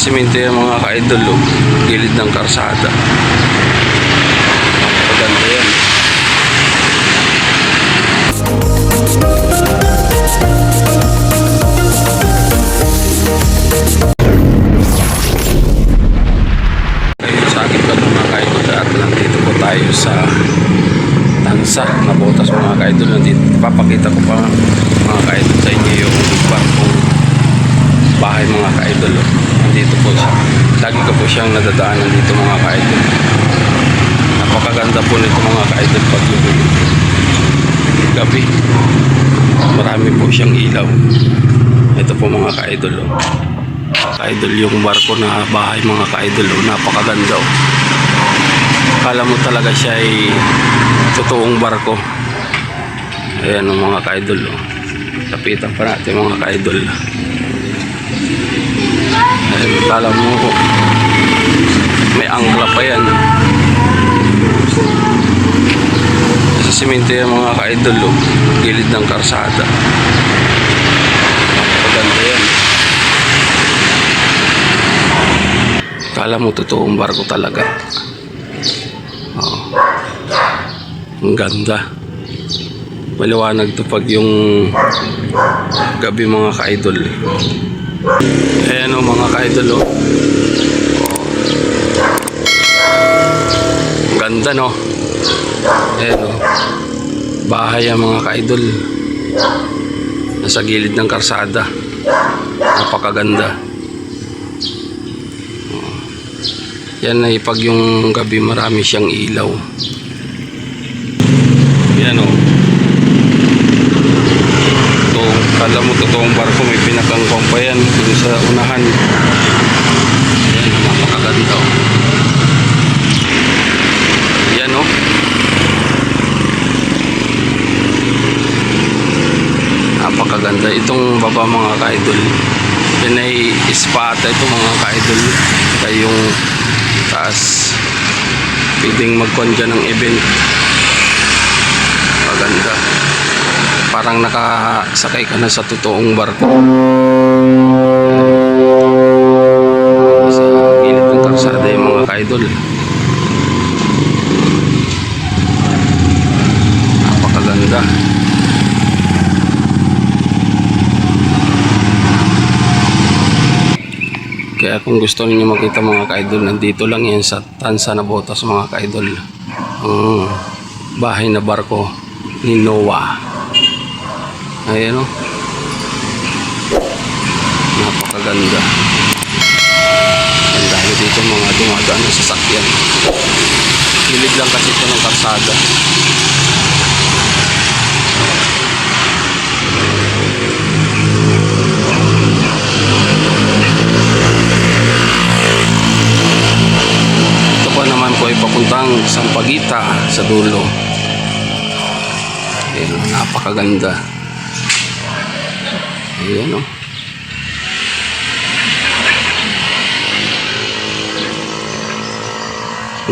Simento yan mga ka-idol, oh. Gilid ng karsada. Napakaganda yan. Sa akin pa ito mga ka-idol, at nandito po tayo sa Tansa na Botas mga ka-idol. Nandito papakita ko pa mga ka-idol sa inyo yung barkong bahay mga ka-idol, oh. Nandito po siya. Lagi ko po siyang nadadaanan dito mga ka-idol. Napakaganda po nito mga ka-idol pag gabi. Marami po siyang ilaw. Ito po mga ka-idol, oh. Ka-idol yung barko na bahay mga ka-idol, oh. Napakaganda, oh. Akala mo talaga siya ay totoong barko. Ayan ang mga ka-idol, oh. Lapitan pa natin mga ka-idol. Akala mo may angkla pa yan. Sa simento yan mga ka-idol, oh. Gilid ng karsada. Napakaganda yan. Akala mo totoong barko talaga. Oh. Ang ganda. Maliwanag to pag yung gabi mga ka-idol. Ayan o mga ka-idol, oh. Ang ganda, no? Ayan o. Bahay ang mga ka-idol. Nasa gilid ng karsada. Napakaganda. Yan ay pag yung gabi marami siyang ilaw. Yan o. Kala mo totoong barko, may pinakangkong pa yan dun sa unahan. Ayan, napakaganda, oh. Yan, oh. Napakaganda. Itong baba mga ka-idol, yan ay ispata ito mga ka-idol. Kaya yung taas, pwedeng magkuhan dyan ng event. Maganda. Parang nakasakay ka na sa totoong barko. Sa gilid ng karsada yung mga ka-idol. Napakaganda. Kaya kung gusto niyo makita mga ka-idol, nandito lang yan sa Tansa na Botas mga ka-idol. Ang bahay na barko ni Noah. Ayan, o. Napakaganda. Ang dahil dito mga dumadaan ng sasakyan. Gilid lang kasi ito ng karsada. Ito pa naman po ay papuntang Sampaguita sa dulo. Ayan, napakaganda. Ayan, oh.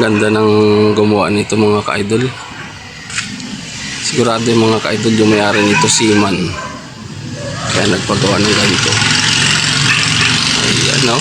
Ganda ng gumawa nito mga ka-idol. Sigurado yung mga ka-idol yung may-ari nito seaman, kaya nagpagawa ng ganito. Ayan, oh.